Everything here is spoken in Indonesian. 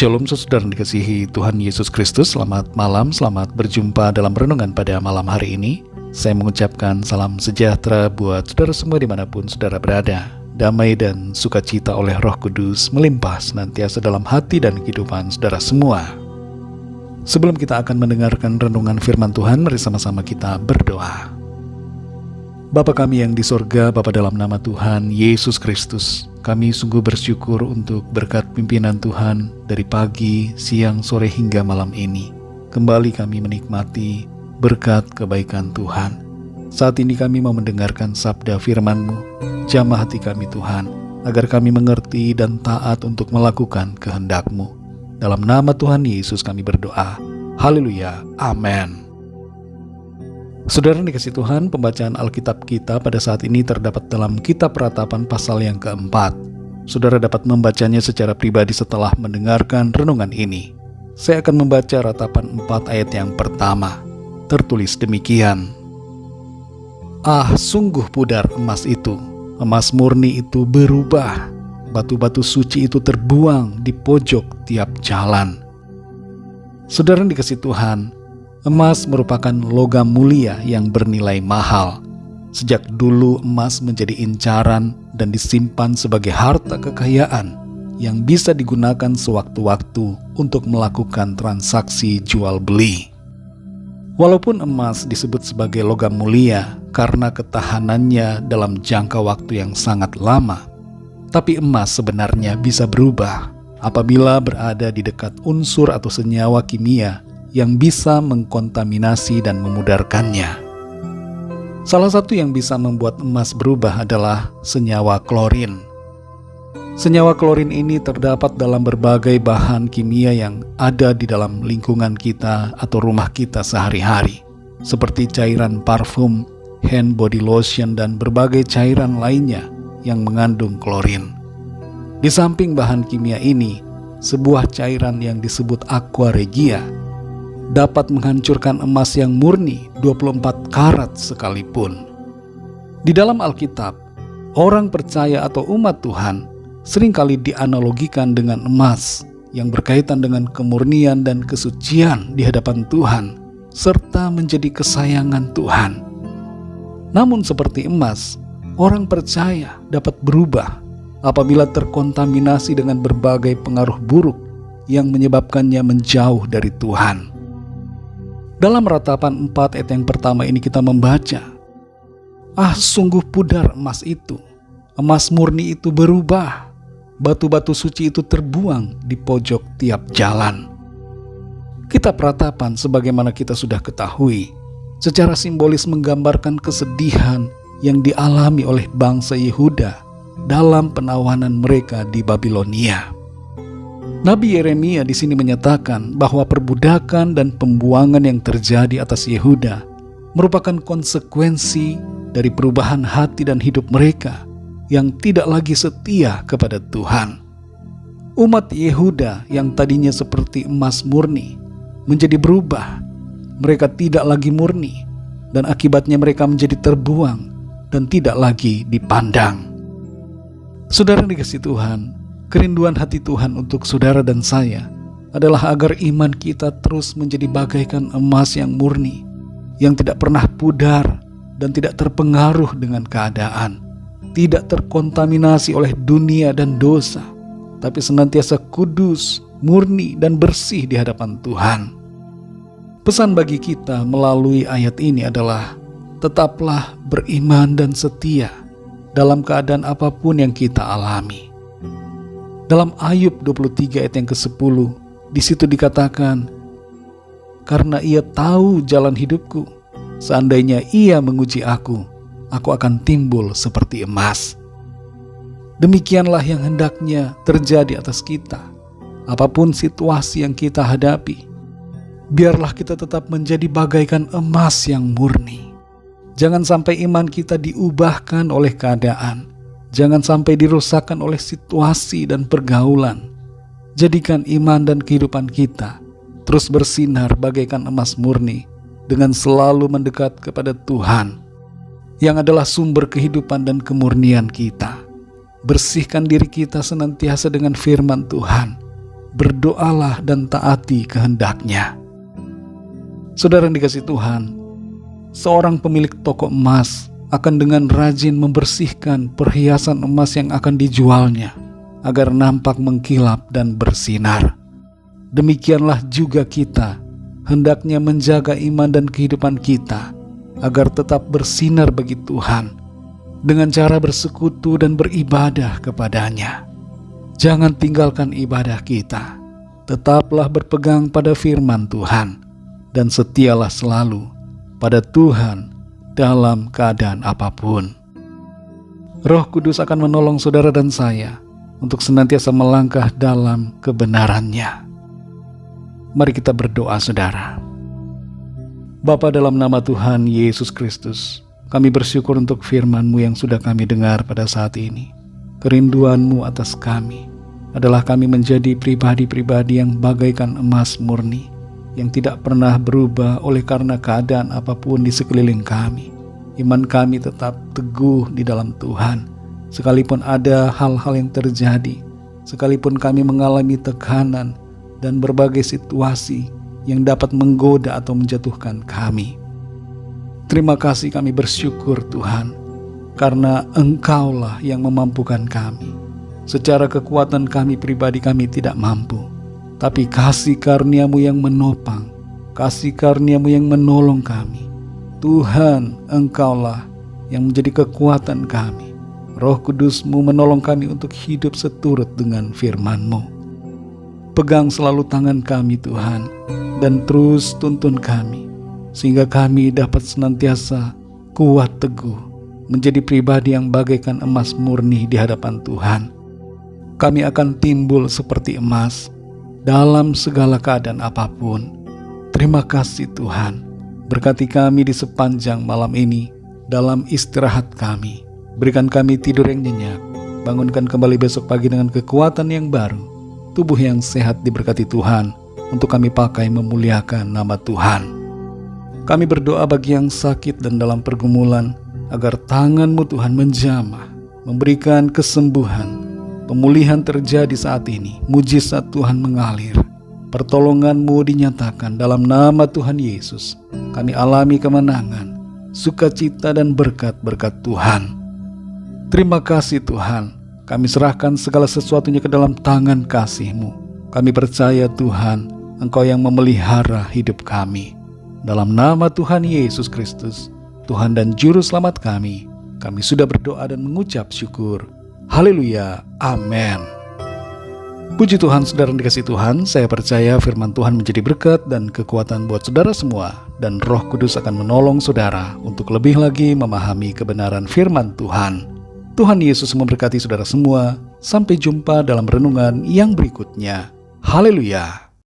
Shalom saudara yang dikasihi Tuhan Yesus Kristus. Selamat malam, selamat berjumpa dalam renungan pada malam hari ini. Saya mengucapkan salam sejahtera buat saudara semua dimanapun saudara berada. Damai dan sukacita oleh Roh Kudus melimpah senantiasa dalam hati dan kehidupan saudara semua. Sebelum kita akan mendengarkan renungan firman Tuhan, mari sama-sama kita berdoa. Bapa kami yang di sorga, Bapa dalam nama Tuhan Yesus Kristus, kami sungguh bersyukur untuk berkat pimpinan Tuhan dari pagi, siang, sore hingga malam ini. Kembali kami menikmati berkat kebaikan Tuhan. Saat ini kami mau mendengarkan sabda firman-Mu. Jamah hati kami Tuhan, agar kami mengerti dan taat untuk melakukan kehendak-Mu. Dalam nama Tuhan Yesus kami berdoa. Haleluya. Amin. Saudara yang dikasihi Tuhan, pembacaan Alkitab kita pada saat ini terdapat dalam Kitab Ratapan pasal yang keempat. Saudara dapat membacanya secara pribadi setelah mendengarkan renungan ini. Saya akan membaca Ratapan 4 ayat yang pertama. Tertulis demikian. Ah, sungguh pudar emas itu, emas murni itu berubah, batu-batu suci itu terbuang di pojok tiap jalan. Saudara yang dikasihi Tuhan, emas merupakan logam mulia yang bernilai mahal. Sejak dulu emas menjadi incaran dan disimpan sebagai harta kekayaan yang bisa digunakan sewaktu-waktu untuk melakukan transaksi jual beli. Walaupun emas disebut sebagai logam mulia karena ketahanannya dalam jangka waktu yang sangat lama, tapi emas sebenarnya bisa berubah apabila berada di dekat unsur atau senyawa kimia yang bisa mengkontaminasi dan memudarkannya. Salah satu yang bisa membuat emas berubah adalah senyawa klorin. Senyawa klorin ini terdapat dalam berbagai bahan kimia yang ada di dalam lingkungan kita atau rumah kita sehari-hari, seperti cairan parfum, hand body lotion, dan berbagai cairan lainnya yang mengandung klorin. Di samping bahan kimia ini, sebuah cairan yang disebut aqua regia dapat menghancurkan emas yang murni 24 karat sekalipun. Di dalam Alkitab, orang percaya atau umat Tuhan seringkali dianalogikan dengan emas yang berkaitan dengan kemurnian dan kesucian di hadapan Tuhan, serta menjadi kesayangan Tuhan. Namun seperti emas, orang percaya dapat berubah apabila terkontaminasi dengan berbagai pengaruh buruk yang menyebabkannya menjauh dari Tuhan. Dalam Ratapan 4 ayat yang pertama ini kita membaca, ah, sungguh pudar emas itu, emas murni itu berubah, batu-batu suci itu terbuang di pojok tiap jalan. Kitab Ratapan sebagaimana kita sudah ketahui, secara simbolis menggambarkan kesedihan yang dialami oleh bangsa Yehuda dalam penawanan mereka di Babilonia. Nabi Yeremia di sini menyatakan bahwa perbudakan dan pembuangan yang terjadi atas Yehuda merupakan konsekuensi dari perubahan hati dan hidup mereka yang tidak lagi setia kepada Tuhan. Umat Yehuda yang tadinya seperti emas murni menjadi berubah. Mereka tidak lagi murni dan akibatnya mereka menjadi terbuang dan tidak lagi dipandang. Saudara yang dikasihi Tuhan, kerinduan hati Tuhan untuk saudara dan saya adalah agar iman kita terus menjadi bagaikan emas yang murni, yang tidak pernah pudar dan tidak terpengaruh dengan keadaan, tidak terkontaminasi oleh dunia dan dosa, tapi senantiasa kudus, murni, dan bersih di hadapan Tuhan. Pesan bagi kita melalui ayat ini adalah tetaplah beriman dan setia dalam keadaan apapun yang kita alami. Dalam Ayub 23 ayat yang ke-10, di situ dikatakan, karena ia tahu jalan hidupku, seandainya ia menguji aku akan timbul seperti emas. Demikianlah yang hendaknya terjadi atas kita. Apapun situasi yang kita hadapi, biarlah kita tetap menjadi bagaikan emas yang murni. Jangan sampai iman kita diubahkan oleh keadaan. Jangan sampai dirusakkan oleh situasi dan pergaulan. Jadikan iman dan kehidupan kita terus bersinar bagaikan emas murni dengan selalu mendekat kepada Tuhan yang adalah sumber kehidupan dan kemurnian kita. Bersihkan diri kita senantiasa dengan firman Tuhan. berdoalah dan taati kehendak-Nya. Saudara yang dikasihi Tuhan, seorang pemilik toko emas akan dengan rajin membersihkan perhiasan emas yang akan dijualnya agar nampak mengkilap dan bersinar. Demikianlah juga kita hendaknya menjaga iman dan kehidupan kita agar tetap bersinar bagi Tuhan dengan cara bersekutu dan beribadah kepada-Nya. Jangan tinggalkan ibadah kita. Tetaplah berpegang pada firman Tuhan dan setialah selalu pada Tuhan dalam keadaan apapun. Roh Kudus akan menolong saudara dan saya untuk senantiasa melangkah dalam kebenaran-Nya. Mari kita berdoa, saudara. Bapa, dalam nama Tuhan Yesus Kristus, kami bersyukur untuk firman-Mu yang sudah kami dengar pada saat ini. Kerinduan-Mu atas kami adalah kami menjadi pribadi-pribadi yang bagaikan emas murni, yang tidak pernah berubah oleh karena keadaan apapun di sekeliling kami. Iman kami tetap teguh di dalam Tuhan, sekalipun ada hal-hal yang terjadi, sekalipun kami mengalami tekanan dan berbagai situasi yang dapat menggoda atau menjatuhkan kami. Terima kasih, kami bersyukur Tuhan, karena Engkaulah yang memampukan kami. Secara kekuatan kami pribadi kami tidak mampu, tapi kasih karunia-Mu yang menopang, kasih karunia-Mu yang menolong kami. Tuhan, Engkaulah yang menjadi kekuatan kami. Roh Kudus-Mu menolong kami untuk hidup seturut dengan firman-Mu. Pegang selalu tangan kami Tuhan, dan terus tuntun kami, sehingga kami dapat senantiasa kuat teguh, menjadi pribadi yang bagaikan emas murni di hadapan Tuhan. Kami akan timbul seperti emas dalam segala keadaan apapun. Terima kasih Tuhan. Berkati kami di sepanjang malam ini dalam istirahat kami. Berikan kami tidur yang nyenyak. Bangunkan kembali besok pagi dengan kekuatan yang baru. Tubuh yang sehat diberkati Tuhan untuk kami pakai memuliakan nama Tuhan. Kami berdoa bagi yang sakit dan dalam pergumulan agar tangan-Mu Tuhan menjamah, memberikan kesembuhan. Pemulihan terjadi saat ini, mujizat Tuhan mengalir, pertolongan-Mu dinyatakan dalam nama Tuhan Yesus. Kami alami kemenangan, sukacita dan berkat-berkat Tuhan. Terima kasih Tuhan, kami serahkan segala sesuatunya ke dalam tangan kasih-Mu. Kami percaya Tuhan, Engkau yang memelihara hidup kami. Dalam nama Tuhan Yesus Kristus, Tuhan dan Juru Selamat kami sudah berdoa dan mengucap syukur. Haleluya, amin. Puji Tuhan, saudara yang dikasihi Tuhan, saya percaya firman Tuhan menjadi berkat dan kekuatan buat saudara semua, dan Roh Kudus akan menolong saudara untuk lebih lagi memahami kebenaran firman Tuhan. Tuhan Yesus memberkati saudara semua. Sampai jumpa dalam renungan yang berikutnya. Haleluya.